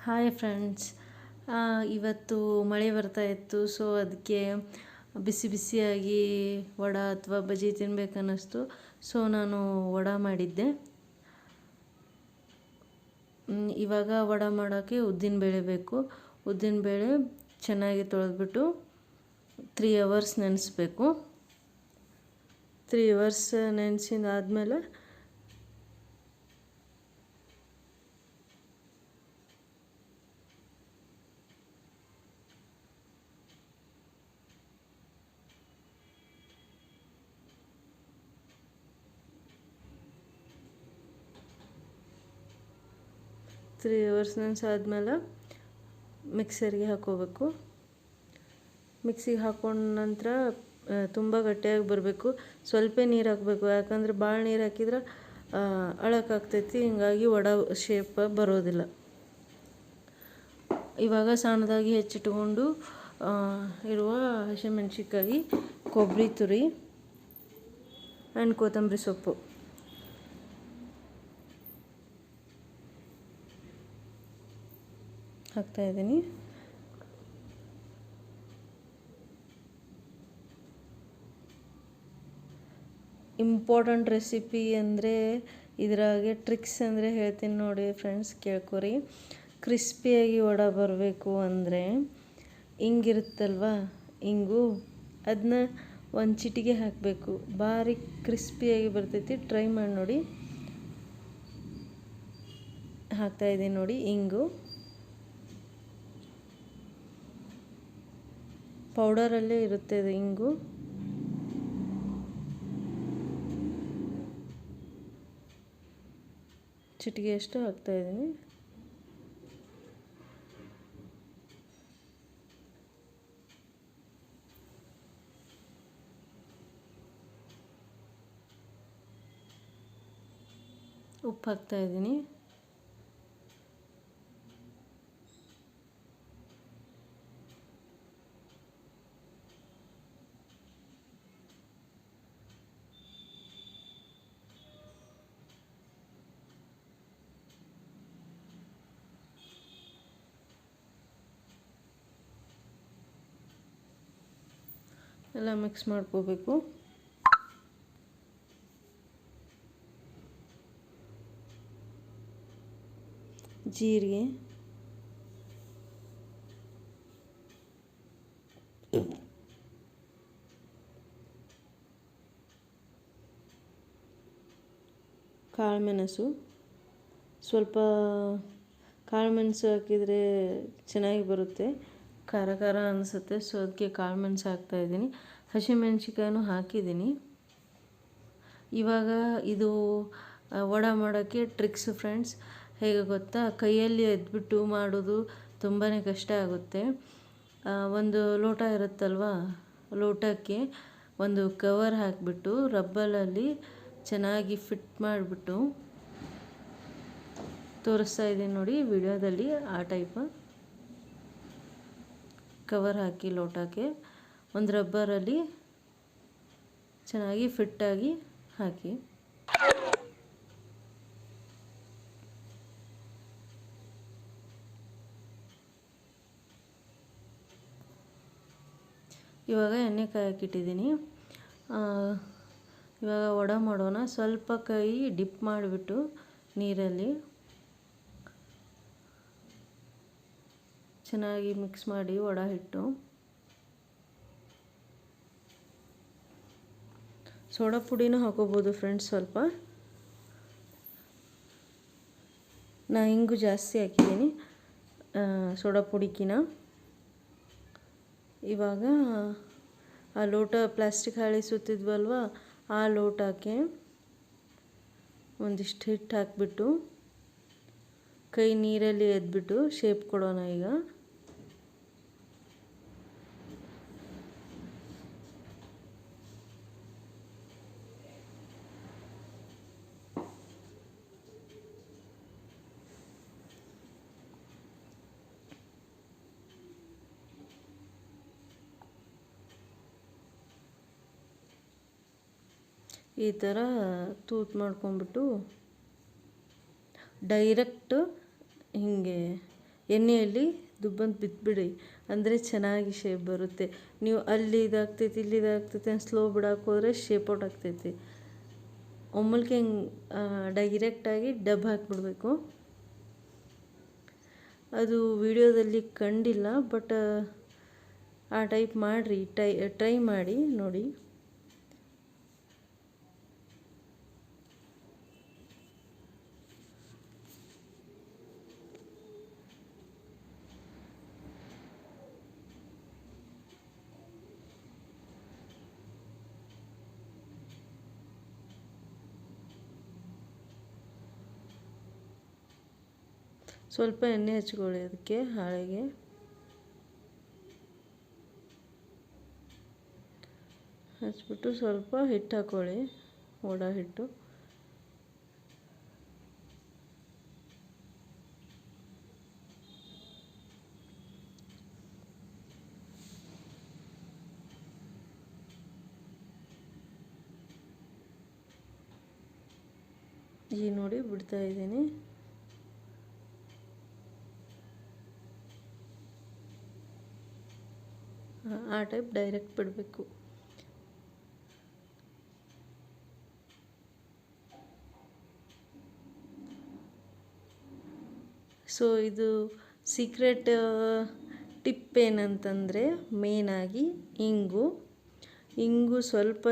Hi friends, ಇವತ್ತು ಮಳೆ ಬರ್ತಾ ಇತ್ತು. ಸೊ ಅದಕ್ಕೆ ಬಿಸಿ ಬಿಸಿಯಾಗಿ ವಡೆ ಅಥವಾ ಬಜ್ಜಿ ತಿನ್ನಬೇಕನ್ನಿಸ್ತು. ಸೊ ನಾನು ವಡೆ ಮಾಡಿದ್ದೆ. ಇವಾಗ ವಡೆ ಮಾಡೋಕ್ಕೆ ಉದ್ದಿನಬೇಳೆ ಬೇಕು. ಉದ್ದಿನಬೇಳೆ ಚೆನ್ನಾಗಿ ತೊಳೆದ್ಬಿಟ್ಟು 3 hours ನೆನೆಸ್ಬೇಕು. 3 hours ನೆನೆಸಿದಾದ್ಮೇಲೆ ನೆನೆಸಾದ್ಮೇಲೆ ಮಿಕ್ಸರ್ಗೆ ಹಾಕೋಬೇಕು. ಮಿಕ್ಸಿಗೆ ಹಾಕೊಂಡ ನಂತರ ತುಂಬ ಗಟ್ಟಿಯಾಗಿ ಬರಬೇಕು. ಸ್ವಲ್ಪ ನೀರು ಹಾಕಬೇಕು, ಯಾಕಂದರೆ ಭಾಳ ನೀರು ಹಾಕಿದ್ರೆ ಅಳಕ್ಕಾಗ್ತೈತಿ. ಹಿಂಗಾಗಿ ವಡೆ ಶೇಪ್ ಬರೋದಿಲ್ಲ. ಇವಾಗ ಸಣ್ಣದಾಗಿ ಹೆಚ್ಚಿಟ್ಕೊಂಡು ಇರುವ ಹಸಿಮೆಣ್ಸಿನ್ಕಾಯಿ, ಕೊಬ್ಬರಿ ತುರಿ ಆ್ಯಂಡ್ ಕೊತ್ತಂಬರಿ ಸೊಪ್ಪು ಹಾಕ್ತಾಯಿದ್ದೀನಿ. ಇಂಪಾರ್ಟೆಂಟ್ ರೆಸಿಪಿ ಅಂದರೆ ಇದ್ರಾಗೆ ಟ್ರಿಕ್ಸ್ ಅಂದರೆ ಹೇಳ್ತೀನಿ ನೋಡಿ ಫ್ರೆಂಡ್ಸ್, ಕೇಳ್ಕೊರಿ. ಕ್ರಿಸ್ಪಿಯಾಗಿ ವಡೆ ಬರಬೇಕು ಅಂದರೆ ಹಿಂಗಿರುತ್ತಲ್ವ, ಹಿಂಗು ಅದನ್ನ ಒಂದು ಚಿಟಿಕೆ ಹಾಕಬೇಕು. ಭಾರಿ ಕ್ರಿಸ್ಪಿಯಾಗಿ ಬರ್ತೈತಿ. ಟ್ರೈ ಮಾಡಿ ನೋಡಿ. ಹಾಕ್ತಾಯಿದ್ದೀನಿ ನೋಡಿ. ಹಿಂಗು ಪೌಡರಲ್ಲೇ ಇರುತ್ತೆ ಅದು. ಹಿಂಗು ಚಿಟಿಕೆಯಷ್ಟು ಹಾಕ್ತಾಯಿದ್ದೀನಿ. ಉಪ್ಪು ಹಾಕ್ತಾಯಿದ್ದೀನಿ. ಎಲ್ಲ ಮಿಕ್ಸ್ ಮಾಡ್ಕೋಬೇಕು. ಜೀರಿಗೆ, ಕಾಳುಮೆಣಸು, ಸ್ವಲ್ಪ ಕಾಳುಮೆಣಸು ಹಾಕಿದರೆ ಚೆನ್ನಾಗಿ ಬರುತ್ತೆ. ಖಾರ ಖಾರ ಅನಿಸುತ್ತೆ. ಸೊ ಅದಕ್ಕೆ ಕಾಳುಮೆಣಸು ಹಾಕ್ತಾಯಿದ್ದೀನಿ. ಹಸಿಮೆಣ್ಸಿನ್ಕಾಯನ್ನು ಹಾಕಿದ್ದೀನಿ. ಇವಾಗ ಇದು ವಡೆ ಮಾಡೋಕ್ಕೆ ಟ್ರಿಕ್ಸ್ ಫ್ರೆಂಡ್ಸ್. ಹೇಗೆ ಗೊತ್ತಾ, ಕೈಯಲ್ಲಿ ಎದ್ಬಿಟ್ಟು ಮಾಡೋದು ತುಂಬಾ ಕಷ್ಟ ಆಗುತ್ತೆ. ಒಂದು ಲೋಟ ಇರುತ್ತಲ್ವ, ಲೋಟಕ್ಕೆ ಒಂದು ಕವರ್ ಹಾಕಿಬಿಟ್ಟು ರಬ್ಬರಲ್ಲಿ ಚೆನ್ನಾಗಿ ಫಿಟ್ ಮಾಡಿಬಿಟ್ಟು ತೋರಿಸ್ತಾ ಇದ್ದೀನಿ ನೋಡಿ ವಿಡಿಯೋದಲ್ಲಿ. ಆ ಟೈಪ್ ಕವರ್ ಹಾಕಿ ಲೋಟಕ್ಕೆ ಒಂದು ರಬ್ಬರಲ್ಲಿ ಚೆನ್ನಾಗಿ ಫಿಟ್ಟಾಗಿ ಹಾಕಿ ಇವಾಗ ಎಣ್ಣೆ ಕಾಯಕ್ಕಿಟ್ಟಿದ್ದೀನಿ. ಇವಾಗ ವಡೆ ಮಾಡೋಣ. ಸ್ವಲ್ಪ ಕೈ ಡಿಪ್ ಮಾಡಿಬಿಟ್ಟು ನೀರಲ್ಲಿ ಚೆನ್ನಾಗಿ ಮಿಕ್ಸ್ ಮಾಡಿ ವಡೆ ಹಿಟ್ಟು. ಸೋಡಾ ಪುಡಿನೂ ಹಾಕೋಬೋದು ಫ್ರೆಂಡ್ಸ್. ಸ್ವಲ್ಪ ನಾ ಹಿಂಗು ಜಾಸ್ತಿ ಹಾಕಿದ್ದೀನಿ ಸೋಡಾ ಪುಡಿಕಿನ. ಇವಾಗ ಆ ಲೋಟ ಪ್ಲಾಸ್ಟಿಕ್ ಹಾಳೆ ಸುತ್ತಿದ್ವಲ್ವ, ಆ ಲೋಟಕ್ಕೆ ಒಂದಿಷ್ಟು ಹಿಟ್ಟು ಹಾಕಿಬಿಟ್ಟು ಕೈ ನೀರಲ್ಲಿ ಎದ್ಬಿಟ್ಟು ಶೇಪ್ ಕೊಡೋಣ. ಈಗ ಈ ಥರ ತೂತು ಮಾಡ್ಕೊಂಬಿಟ್ಟು ಡೈರೆಕ್ಟ್ ಹಿಂಗೆ ಎಣ್ಣೆಯಲ್ಲಿ ದುಬ್ಬಂತ ಬಿತ್ಬಿಡಿ, ಅಂದರೆ ಚೆನ್ನಾಗಿ ಶೇಪ್ ಬರುತ್ತೆ. ನೀವು ಅಲ್ಲಿ ಇದಾಗ್ತೈತಿ ಇಲ್ಲಿ ಇದಾಗ್ತೈತಿ ಅಂತ ಸ್ಲೋ ಬಿಡಕ್ಕೆ ಹೋದರೆ ಶೇಪ್ ಔಟ್ ಆಗ್ತೈತಿ. ಒಮ್ಮಲ್ಕೆ ಹಿಂಗೆ ಡೈರೆಕ್ಟಾಗಿ ಡಬ್ ಹಾಕಿಬಿಡ್ಬೇಕು. ಅದು ವಿಡಿಯೋದಲ್ಲಿ ಕಂಡಿಲ್ಲ, ಬಟ್ ಆ ಟೈಪ್ ಮಾಡಿರಿ, ಟ್ರೈ ಮಾಡಿ ನೋಡಿ. ಸ್ವಲ್ಪ ಎಣ್ಣೆ ಹಚ್ಕೊಳ್ಳಿ ಅದಕ್ಕೆ, ಹಾಳೆಗೆ. ಹಚ್ಬಿಟ್ಟು ಸ್ವಲ್ಪ ಹಿಟ್ಟು ಹಾಕ್ಕೊಳ್ಳಿ, ವಡ ಹಿಟ್ಟು. ಈ ನೋಡಿ ಬಿಡ್ತಾ ಇದ್ದೀನಿ. ಆ ಟೈಪ್ ಡೈರೆಕ್ಟ್ ಬಿಡಬೇಕು. ಸೊ ಇದು ಸೀಕ್ರೆಟ್ ಟಿಪ್ ಏನಂತಂದರೆ, ಮೇನಾಗಿ ಇಂಗು ಸ್ವಲ್ಪ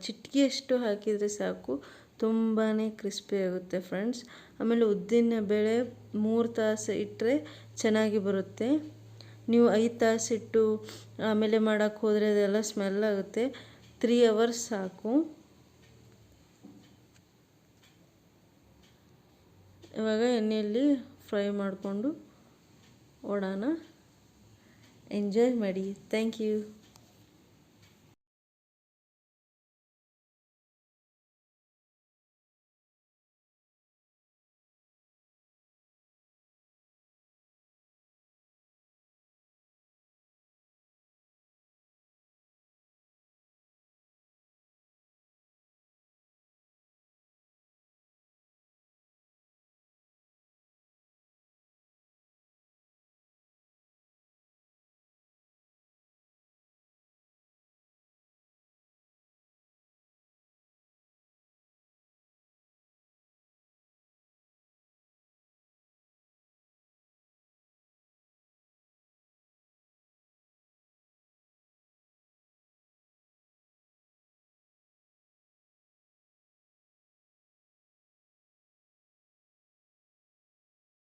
ಚಿಟಿಕೆಯಷ್ಟು ಹಾಕಿದರೆ ಸಾಕು, ತುಂಬಾ ಕ್ರಿಸ್ಪಿ ಆಗುತ್ತೆ ಫ್ರೆಂಡ್ಸ್. ಆಮೇಲೆ ಉದ್ದಿನ ಬೇಳೆ 3 ತಾಸು ಇಟ್ಟರೆ ಚೆನ್ನಾಗಿ ಬರುತ್ತೆ. ನೀವು 5 ತಾಸು ಇಟ್ಟು ಆಮೇಲೆ ಮಾಡೋಕ್ಕೆ ಹೋದರೆ ಅದೆಲ್ಲ ಸ್ಮೆಲ್ ಆಗುತ್ತೆ. 3 ಅವರ್ಸ್ ಸಾಕು. ಇವಾಗ ಎಣ್ಣೆಯಲ್ಲಿ ಫ್ರೈ ಮಾಡಿಕೊಂಡು ವಡಾನ ಎಂಜಾಯ್ ಮಾಡಿ. Thank you.